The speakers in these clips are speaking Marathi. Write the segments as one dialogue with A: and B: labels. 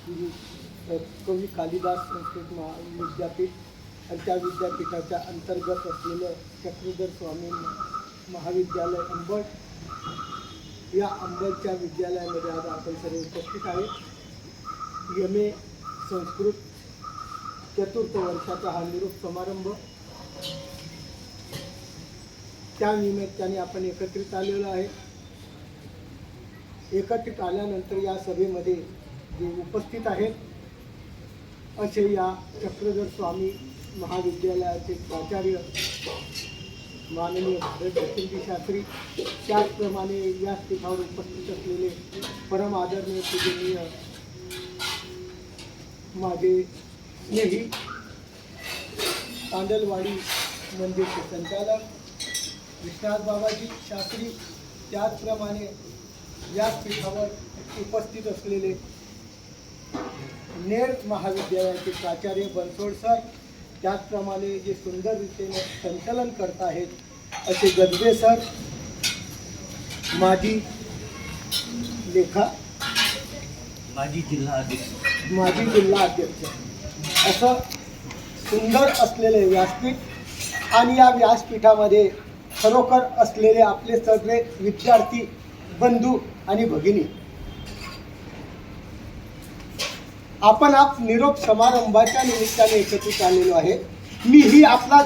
A: कवी कालिदास संस्कृत विद्यापीठ आणि त्या विद्यापीठाच्या अंतर्गत असलेलं चक्रधर स्वामी महाविद्यालय अंबड, या अंबडच्या विद्यालयामध्ये आज आपण सर्व उपस्थित आहेत. MA संस्कृत चतुर्थ वर्षाचा हा निरोप समारंभ, त्या निमित्ताने आपण एकत्रित आलेलो आहे. एकत्रित आल्यानंतर या सभेमध्ये जे उपस्थित आहेत असे या चक्रधर स्वामी महाविद्यालयाचे प्राचार्य माननीय भारत भूषणजी शास्त्री, त्याचप्रमाणे या पीठावर उपस्थित असलेले परम आदरणीय पूजनीय माझे स्नेही तांदलवाडी मंदिरचे संचालक विश्वनाथ बाबाजी शास्त्री, त्याचप्रमाणे या पीठावर उपस्थित असलेले नेर महाविद्यालयाचे प्राचार्य बनसोड सर, त्याचप्रमाणे जे सुंदर रीतीने संचलन करत आहेत असे गजबे सर, माजी जिल्हा अध्यक्ष, असं सुंदर असलेले व्यासपीठ आणि या व्यासपीठामध्ये खरोखर असलेले आपले सगळे विद्यार्थी बंधू आणि भगिनी, आपण आप निरोप समारंभाच्या निमित्ताने एकत्रित आलेलो आहे. मी ही आपला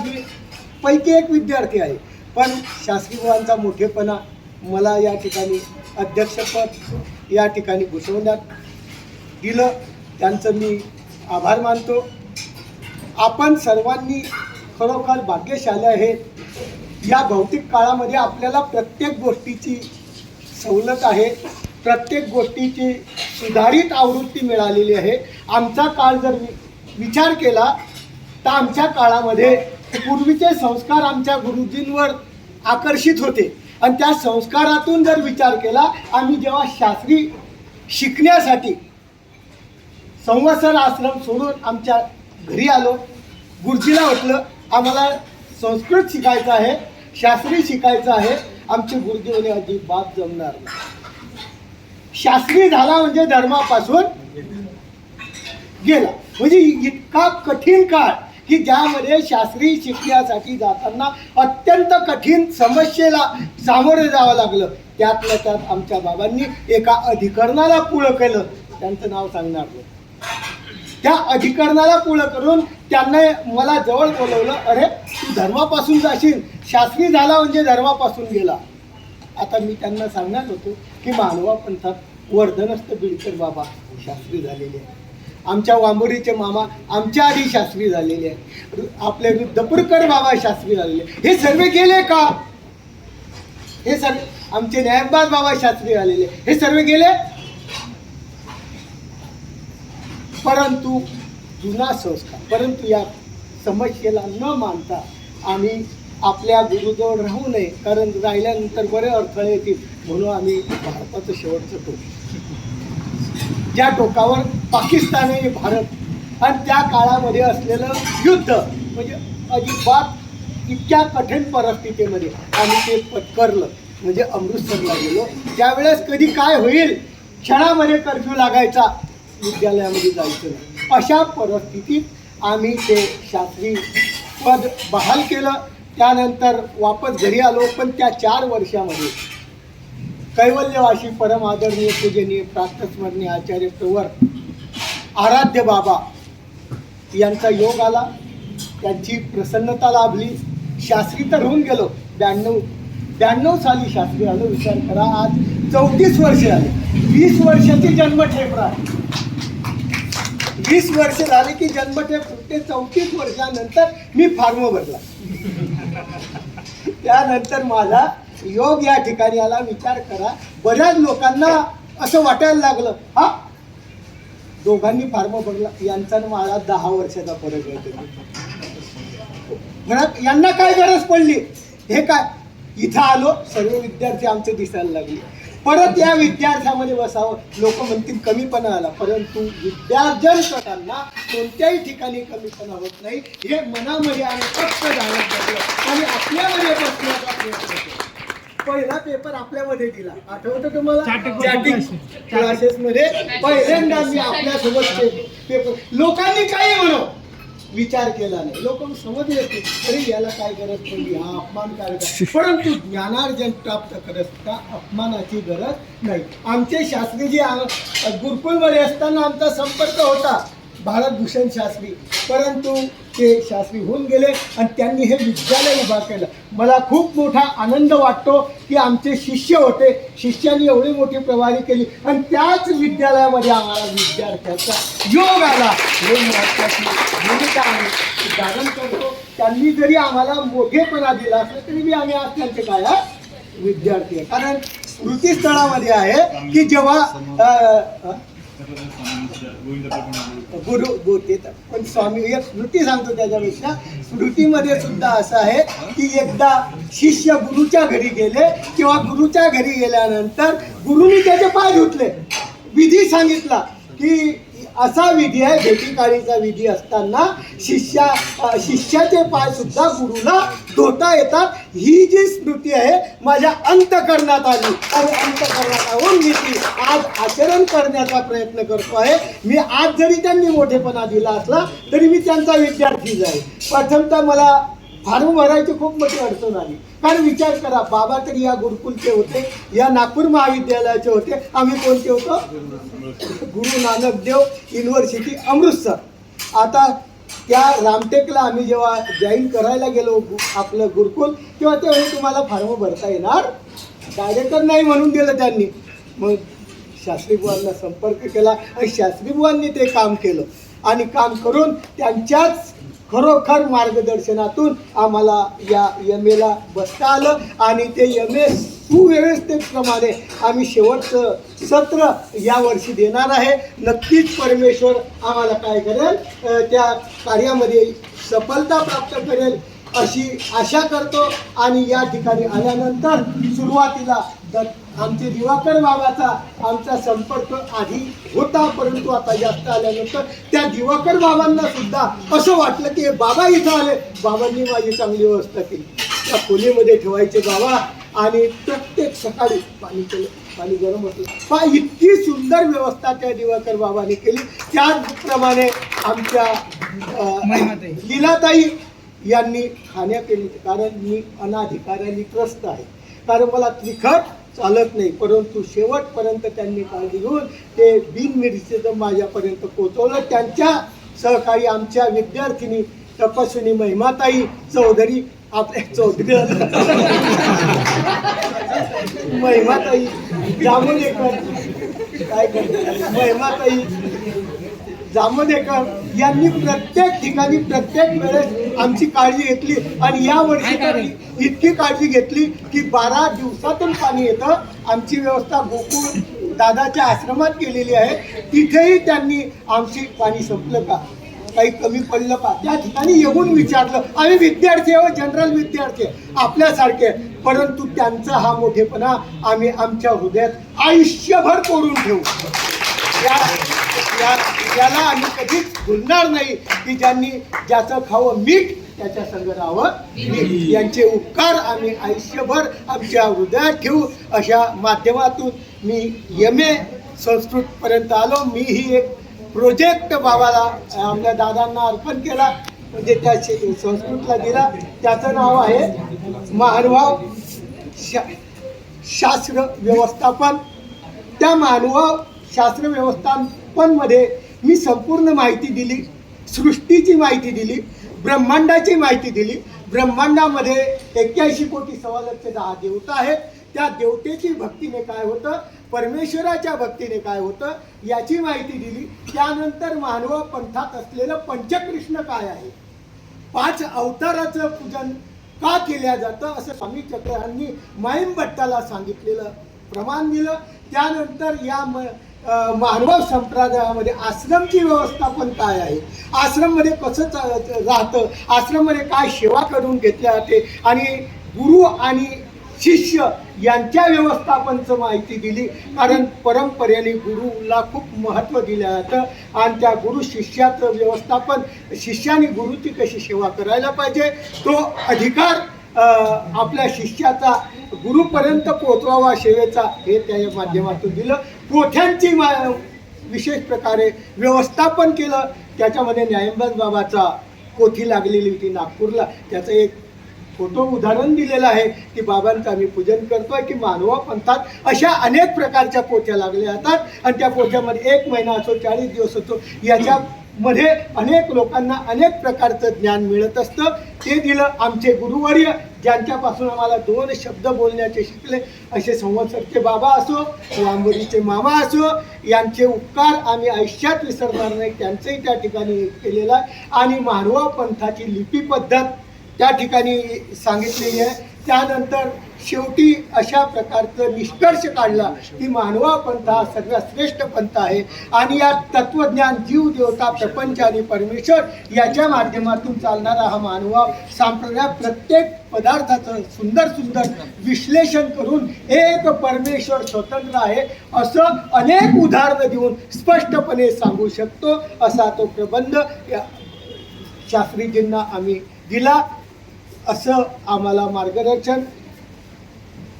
A: पैकी एक विद्यार्थी आहे, पण शास्त्रीबाबांचा मोठेपणा मला या ठिकाणी अध्यक्षपद या ठिकाणी घोषवण्यात दिलं, त्यांचं मी आभार मानतो. आपण सर्वांनी खरोखर भाग्यशाली आहेत. या भौतिक काळामध्ये आपल्याला प्रत्येक गोष्टीची सवलत आहे, प्रत्येक गोष्टीची सुधारित आवृत्ती मिळालेली आहे. आमचा काळ जर विचार केला तर आमच्या काळामध्ये पूर्वीचे संस्कार आमच्या गुरुजींवर आकर्षित होते आणि त्या संस्कारातून जर विचार केला, आम्ही जेव्हा शास्त्री शिकण्यासाठी संवत्सर आश्रम सोडून आमच्या घरी आलो, गुरुजीला म्हटलं आम्हाला संस्कृत शिकायचं आहे, शास्त्री शिकायचं आहे. आमचे गुरुजी म्हणे अजिबात जमणार नाही. शास्त्री झाला म्हणजे धर्मापासून गेला. म्हणजे इतका कठीण काळ की ज्यामध्ये शास्त्री शिकण्यासाठी जाताना अत्यंत कठीण समस्येला सामोरे जावं लागलं. त्यातल्या त्यात आमच्या बाबांनी एका अधिकरणाला पुढं केलं, त्यांचं नाव सांगणार नाही. त्या अधिकरणाला पुढं करून त्यांना मला जवळ बोलवलं, अरे तू धर्मापासून जाशील, शास्त्री झाला म्हणजे धर्मापासून गेला. आता मी त्यांना सांगणार होतो की मानवा पंथात वर्धनस्थ बिडकर बाबा शास्त्री झालेले आहे, आमच्या वांबोरीचे मामा आमच्या आधी शास्त्री झालेले आहे, आपले रुद्धपुरकर बाबा शास्त्री झालेले. हे सर्व गेले का? हे सर्व आमचे न्यायबाज बाबा शास्त्री झालेले, हे सर्व गेले. परंतु जुना संस्कार, परंतु या समस्येला न मानता आम्ही आपल्या गुरुजवळ राहू नये, कारण राहिल्यानंतर बरे अडथळे येतील, म्हणून आम्ही भारताचं शेवटचं टोक, ज्या टोकावर पाकिस्तान आणि भारत आणि त्या काळामध्ये असलेलं युद्ध, म्हणजे अजिबात इतक्या कठीण परिस्थितीमध्ये आम्ही ते पत्करलं. म्हणजे अमृतसरला गेलो, त्यावेळेस कधी काय होईल, क्षणामध्ये कर्फ्यू लागायचा, विद्यालयामध्ये जायचं नाही. अशा परिस्थितीत आम्ही ते शास्त्री पद बहाल केलं. त्यानंतर वापस घरी आलो. पण त्या 4 वर्षामध्ये कैवल्यवासी परम आदरणीय पूजनीय प्रातस्मरणीय आचार्य प्रवर आराध्य बाबा यांचा योग आला, त्यांची प्रसन्नता लाभली. शास्त्री तर होऊन गेलो, 92 साली शास्त्री आलो. विचार करा, आज 34 वर्ष झाले. 20 वर्षाची जन्मठेप राहिली. 20 वर्ष झाले की जन्मठेप फुटते. 34 वर्षानंतर मी फॉर्म भरला. त्यानंतर माझा योग या ठिकाणी आला. विचार करा, बऱ्याच लोकांना असं वाटायला लागलं, हा दोघांनी फॉर्म भरला, यांचा मला 10 वर्षाचा फरक आहे. फरक यांना काय गरज पडली, हे काय इथं आलो, सर्व विद्यार्थी आमचे दिसायला लागले. परत या विद्यार्थ्यामध्ये बसावं, लोक म्हणतील कमीपणा आला, परंतु विद्यार्जन करताना कोणत्याही ठिकाणी कमीपणा होत नाही. हे मनामध्ये आणि फक्त जाणत आणि आपल्यामध्ये बसण्याचा प्रयत्न करतो. पहिला पेपर आपल्यामध्ये दिला, आठवतं तुम्हाला? चॅटिंग क्लासेस मध्ये पहिल्यांदा मी आपल्यासोबत पेपर, लोकांनी काही म्हणू विचार केला नाही, लोक समजले असते तरी याला काय गरज पडली, हा अपमानकारक आहे. परंतु ज्ञानार्जन प्राप्त करत अपमानाची गरज नाही. आमचे शास्त्रीजी गुरुकुलमध्ये असताना आमचा संपर्क होता, भारतभूषण शास्त्री, परंतु ते शास्त्री होऊन गेले आणि त्यांनी हे विद्यालय उभा केलं. मला खूप मोठा आनंद वाटतो की आमचे शिष्य होते, शिष्यांनी एवढी मोठी प्रवारी केली आणि त्याच विद्यालयामध्ये आम्हाला विद्यार्थ्याचा योग आला. हे महत्त्वाची भूमिका आम्ही धारण करतो. त्यांनी जरी आम्हाला मोठेपणा दिला असलं तरी आम्ही आज त्यांचे काय विद्यार्थी आहे. कारण स्मृतीस्थळामध्ये आहे की जेव्हा गुरु पण स्वामी एक स्मृती सांगतो, त्याच्यापेक्षा स्मृतीमध्ये सुद्धा असं आहे की एकदा शिष्य गुरुच्या घरी गेले किंवा गुरुच्या घरी गेल्यानंतर गुरुनी त्याचे पाय धुतले, विधी सांगितला की असा विधी आहे, भेटीकाळीचा विधी असताना शिष्याचे पाय सुद्धा गुरुला धुता येतात. ही जी स्मृती आहे माझ्या अंतःकरणात आली आणि अंतःकरणात आऊन मी ती आज आचरण करण्याचा प्रयत्न करतो आहे. मी आज जरी त्यांनी मोठेपणा दिला असला तरी मी त्यांचा विद्यार्थी जाईल. प्रथमतः मला फॉर्म भरायची खूप मोठी अडचण आली, कारण विचार करा, बाबा तरी या गुरुकुलचे होते, या नागपूर महाविद्यालयाचे होते, आम्ही कोणते होतो? गुरु नानक देव युनिव्हर्सिटी अमृतसर. आता त्या रामटेकला आम्ही जेव्हा जॉईन करायला गेलो आपलं गुरुकुल, तेव्हा ते तुम्हाला फॉर्म भरता येणार, डायरेक्टर नाही म्हणून दिलं त्यांनी. मग शास्त्री बुवांना संपर्क केला आणि शास्त्री बुवांनी ते काम केलं आणि काम करून त्यांच्याच खरोखर मार्गदर्शनातून आम्हाला या एम.एला बसता आलं आणि ते एम.ए सुव्यवस्थेप्रमाणे आम्ही शेवटचं सत्र यावर्षी देणार आहे. नक्कीच परमेश्वर आम्हाला काय करेल, त्या कार्यामध्ये सफलता प्राप्त करेल अशी आशा करतो. आणि या ठिकाणी आल्यानंतर सुरुवातीला आमचे दिवाकर बाबाचा आमचा संपर्क आधी होता, परंतु आता जास्त आल्यानंतर त्या दिवाकर बाबांना सुद्धा असं वाटलं की बाबा इथं आले, बाबांनी माझी चांगली व्यवस्था केली. त्या खोलीमध्ये ठेवायचे बाबा आणि प्रत्येक सकाळी पाणी केलं, पाणी गरम होतं, इतकी सुंदर व्यवस्था त्या दिवाकर बाबांनी केली. त्याचप्रमाणे आमच्या लीलाताई यांनी खाण्या केली, कारण मी अनाधिकाऱ्यांनी त्रस्त आहे, कारण मला तिखट चालत नाही, परंतु शेवटपर्यंत त्यांनी काळजी घेऊन ते बिन मिरचीचं माझ्यापर्यंत पोचवलं. त्यांच्या सहकारी आमच्या विद्यार्थिनी तपस्विनी महिमाताई चौधरी, आपल्या चौधरी महिमाताई जामुनेकर, काय करतात महिमाताई जामुनेकर यांनी प्रत्येक ठिकाणी प्रत्येक वेळेस आमची काळजी घेतली आणि या वर्षी इतकी काळजी घेतली की 12 दिवसातून पाणी येतं. आमची व्यवस्था गोकुळ दादाच्या आश्रमात केलेली आहे, तिथेही त्यांनी आमची पाणी संपलं का, काही कमी पडलं का, त्या ठिकाणी येऊन विचारलं. आम्ही विद्यार्थी आहोत, जनरल विद्यार्थी आपल्यासारखे, परंतु त्यांचा हा मोठेपणा आम्ही आमच्या हृदयात आयुष्यभर कोरून ठेवू. याला आम्ही कधीच भुलणार नाही की ज्यांनी ज्याचं खावं मीठ त्याच्या संग राहावं मीठ. यांचे उपकार आम्ही आयुष्यभर आमच्या हृदयात ठेवू. अशा माध्यमातून मी एम.ए संस्कृतपर्यंत आलो. मी ही एक प्रोजेक्ट बाबाला आपल्या दादांना अर्पण केला, म्हणजे त्या संस्कृतला दिला. त्याचं नाव आहे महानुभाव शास्त्र व्यवस्थापन. त्या महानुभाव शास्त्र व्यवस्थापनमध्ये मी संपूर्ण माहिती दिली, सृष्टीची माहिती दिली, ब्रह्मांडाची माहिती दिली. ब्रह्मांडामध्ये 81 कोटी 1.25 देवता आहेत. त्या देवतेची भक्तीने काय होतं, परमेश्वराच्या भक्तीने काय होतं याची माहिती दिली. त्यानंतर मानव पंथात असलेलं पंचकृष्ण काय आहे, 5 अवताराचं पूजन का केल्या जातं असं स्वामी चक्रांनी माईम भट्टाला सांगितलेलं प्रमाण दिलं. त्यानंतर या मानव संप्रदायामध्ये आश्रमची व्यवस्थापन काय आहे, आश्रममध्ये कसं राहतं, आश्रममध्ये काय सेवा करून घेतल्या जाते आणि गुरु आणि शिष्य यांच्या व्यवस्थापनचं माहिती दिली. कारण परंपरेने गुरुला खूप महत्त्व दिलं जातं आणि त्या गुरु शिष्याचं व्यवस्थापन, शिष्याने गुरुची कशी सेवा करायला पाहिजे तो अधिकार आपल्या शिष्याचा गुरुपर्यंत पोहोचवावा सेवेचा हे त्या माध्यमातून दिलं. पोथ्यांची विशेष प्रकारे व्यवस्थापन केलं. त्याच्यामध्ये न्यायंबाज बाबाचा पोथी लागलेली होती नागपूरला, त्याचं एक फोटो उदाहरण दिलेलं आहे की बाबांचं आम्ही पूजन करतोय की मानवा पंथात अशा अनेक प्रकारच्या पोथ्या लागल्या जातात आणि त्या पोथ्यामध्ये 1 महिना असो 40 दिवस असो याच्यामध्ये अनेक लोकांना अनेक प्रकारचं ज्ञान मिळत असतं. ते दिलं. आमचे गुरुवर्य ज्यांच्यापासून आम्हाला 2 शब्द बोलण्याचे शिकले असे संवत्सरचे बाबा असो, वांबोरीचे मामा असो, यांचे उपकार आम्ही आयुष्यात विसरणार नाही. त्यांचंही त्या ठिकाणी केलेलं आहे आणि मानवा पंथाची लिपी पद्धत त्या ठिकाणी सांगितलेली आहे. त्यानंतर शेवटी अशा प्रकारचं निष्कर्ष काढला की मानवा पंथ हा सगळ्यात श्रेष्ठ पंथ आहे आणि या तत्वज्ञान, जीव, देवता, प्रपंच आणि परमेश्वर याच्या माध्यमातून चालणारा हा मानवा संप्रदाय प्रत्येक पदार्थाचं सुंदर सुंदर विश्लेषण करून एक परमेश्वर स्वतंत्र आहे असं अनेक उदाहरणं देऊन स्पष्टपणे सांगू शकतो असा तो प्रबंध या शास्त्रीजींना आम्ही दिला. असं आम्हाला मार्गदर्शन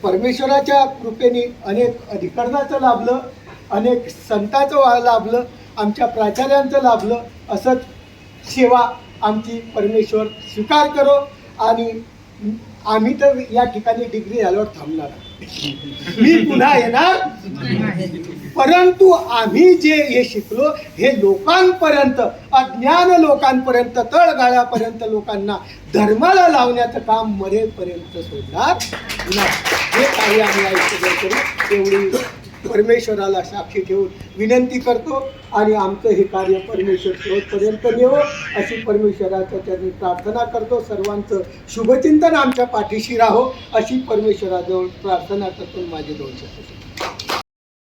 A: परमेश्वराच्या कृपेने अनेक अधिकाराचं लाभलं, अनेक संतांचं लाभलं, आमच्या प्राचार्यांचं लाभलं. असंच सेवा आमची परमेश्वर स्वीकार करो आणि आम्ही तर या ठिकाणी डिग्री झाल्यावर थांबणार. मी पुन्हा येणार, परंतु आम्ही जे हे शिकलो हे लोकांपर्यंत, अज्ञान लोकांपर्यंत, तळगाळापर्यंत लोकांना धर्माला लावण्याचं काम मरेपर्यंत सोडणार नाही. हे कार्य आम्ही आयुष्यभर करू एवढी परमेश्वराला साक्षी ठेवून विनंती करतो आणि आमचं हे कार्य परमेश्वर शेवटपर्यंत नेवो अशी परमेश्वराच्या त्यांनी प्रार्थना करतो. सर्वांचं शुभचिंतन आमच्या पाठीशी राहो अशी परमेश्वराजवळ प्रार्थना करतो. माझे 2 शब्द.